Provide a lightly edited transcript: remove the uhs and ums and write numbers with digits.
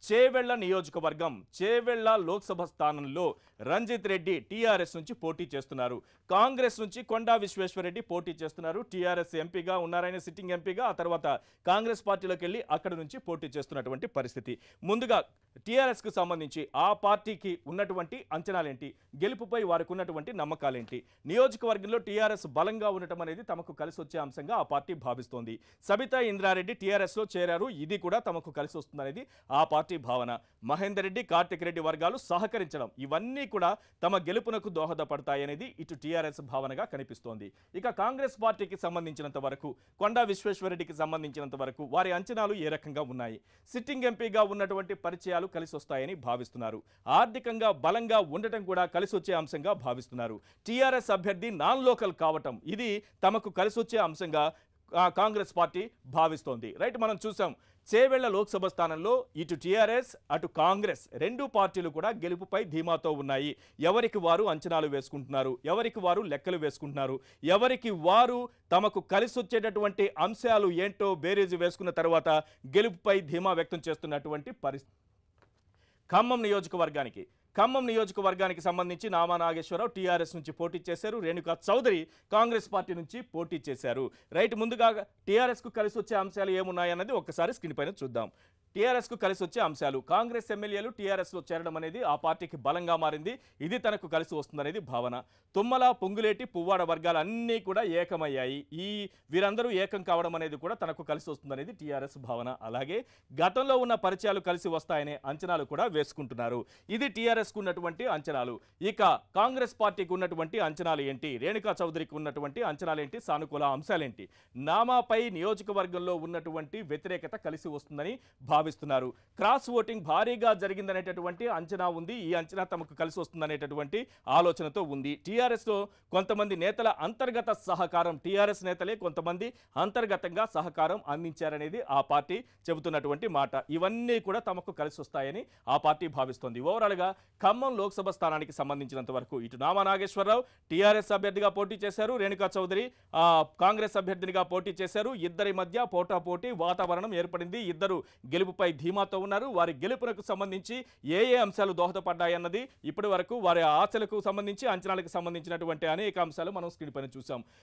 చేవెళ్ల నియోజకవర్గం చేవెళ్ల లోక్సభ స్థానంలో రంజిత్ రెడ్డి టీఆర్ఎస్ నుంచి పోటీ చేస్తున్నారు. కాంగ్రెస్ నుంచి కొండా విశ్వేశ్వరరెడ్డి పోటీ చేస్తున్నారు. టీఆర్ఎస్ ఎంపీగా ఉన్నారాయన, సిట్టింగ్ ఎంపీగా. ఆ తర్వాత కాంగ్రెస్ పార్టీలోకి వెళ్ళి అక్కడ నుంచి పోటీ చేస్తున్నటువంటి పరిస్థితి. ముందుగా టీఆర్ఎస్కు సంబంధించి ఆ పార్టీకి ఉన్నటువంటి అంచనాలేంటి, గెలుపుపై వారికి ఉన్నటువంటి నమ్మకాలేంటి, నియోజకవర్గంలో టీఆర్ఎస్ బలంగా ఉండటం అనేది తమకు కలిసి వచ్చే అంశంగా ఆ పార్టీ భావిస్తోంది. సబితా ఇంద్రారెడ్డి టీఆర్ఎస్లో చేరారు, ఇది కూడా తమకు కలిసి వస్తుందనేది ఆ పార్టీ భావన. మహేందర్ రెడ్డి, కార్తిక్ రెడ్డి వర్గాలు సహకరించడం, ఇవన్నీ కూడా తమ గెలుపునకు దోహదపడతాయనేది ఇటు టీఆర్ఎస్ భావనగా కనిపిస్తోంది. ఇక కాంగ్రెస్ పార్టీకి సంబంధించినంత వరకు, కొండా విశ్వేశ్వరరెడ్డికి సంబంధించినంత వరకు వారి అంచనాలు ఏ రకంగా ఉన్నాయి? సిట్టింగ్ ఎంపీగా ఉన్నటువంటి పరిచయాలు కలిసి వస్తాయని భావిస్తున్నారు. ఆర్థికంగా బలంగా ఉండటం కూడా కలిసి వచ్చే అంశంగా భావిస్తున్నారు. టీఆర్ఎస్ అభ్యర్థి నాన్ లోకల్ కావటం, ఇది తమకు కలిసి వచ్చే అంశంగా కాంగ్రెస్ పార్టీ భావిస్తోంది. రైట్, మనం చూసాం చేవెళ్ల లోక్సభ స్థానంలో ఇటు టీఆర్ఎస్ అటు కాంగ్రెస్ రెండు పార్టీలు కూడా గెలుపుపై ధీమాతో ఉన్నాయి. ఎవరికి వారు అంచనాలు వేసుకుంటున్నారు, ఎవరికి వారు లెక్కలు వేసుకుంటున్నారు, ఎవరికి వారు తమకు కలిసి వచ్చేటటువంటి అంశాలు ఏంటో బేరీజు వేసుకున్న తర్వాత గెలుపుపై ధీమా వ్యక్తం చేస్తున్నటువంటి పరిస్థితి. ఖమ్మం నియోజకవర్గానికి సంబంధించి నామా నాగేశ్వరరావు టీఆర్ఎస్ నుంచి పోటీ చేశారు. రేణుకా చౌదరి కాంగ్రెస్ పార్టీ నుంచి పోటీ చేశారు. రైట్, ముందుగా టీఆర్ఎస్కు కలిసి వచ్చే అంశాలు ఏమున్నాయన్నది ఒక్కసారి స్క్రీన్ పైన చూద్దాం. టీఆర్ఎస్కు కలిసి వచ్చే అంశాలు, కాంగ్రెస్ ఎమ్మెల్యేలు టీఆర్ఎస్లో చేరడం అనేది ఆ పార్టీకి బలంగా మారింది. ఇది తనకు కలిసి వస్తుందనేది భావన. తుమ్మల, పొంగులేటి, పువ్వాడ వర్గాలు అన్నీ కూడా ఏకమయ్యాయి. వీరందరూ ఏకం కావడం అనేది కూడా తనకు కలిసి వస్తుందనేది టీఆర్ఎస్ భావన. అలాగే గతంలో ఉన్న పరిచయాలు కలిసి వస్తాయనే అంచనాలు కూడా వేసుకుంటున్నారు. ఇది టీఆర్ఎస్కు ఉన్నటువంటి అంచనాలు. ఇక కాంగ్రెస్ పార్టీకి ఉన్నటువంటి అంచనాలు ఏంటి, రేణుకా చౌదరికి ఉన్నటువంటి అంచనాలు ఏంటి, సానుకూల అంశాలేంటి? నామాపై నియోజకవర్గంలో ఉన్నటువంటి వ్యతిరేకత కలిసి వస్తుందని భావిస్తున్నారు. క్రాస్ ఓటింగ్ భారీగా జరిగిందనేటటువంటి అంచనా ఉంది. ఈ అంచనా తమకు కలిసి వస్తుందనేటటువంటి ఆలోచనతో ఉంది. టీఆర్ఎస్లో కొంతమంది నేతల అంతర్గత సహకారం, టీఆర్ఎస్ నేతలే కొంతమంది అంతర్గతంగా సహకారం అందించారనేది ఆ పార్టీ చెబుతున్నటువంటి మాట. ఇవన్నీ కూడా తమకు కలిసి వస్తాయని ఆ పార్టీ భావిస్తోంది. ఓవరాల్గా ఖమ్మం లోక్సభ స్థానానికి సంబంధించినంత వరకు ఇటు నామా నాగేశ్వరరావు టీఆర్ఎస్ అభ్యర్థిగా పోటీ చేశారు, రేణుకా చౌదరి కాంగ్రెస్ అభ్యర్థినిగా పోటీ చేశారు. ఇద్దరి మధ్య పోటాపోటీ వాతావరణం ఏర్పడింది. ఇద్దరు గెలుపుపై ధీమాతో ఉన్నారు. వారి గెలుపునకు సంబంధించి ఏ అంశాలు దోహదపడ్డాయన్నది ఇప్పటి వరకు వారి ఆశలకు సంబంధించి, అంచనాలకు సంబంధించినటువంటి అనేక అంశాలు మనం స్క్రీన్ పైన చూసాం.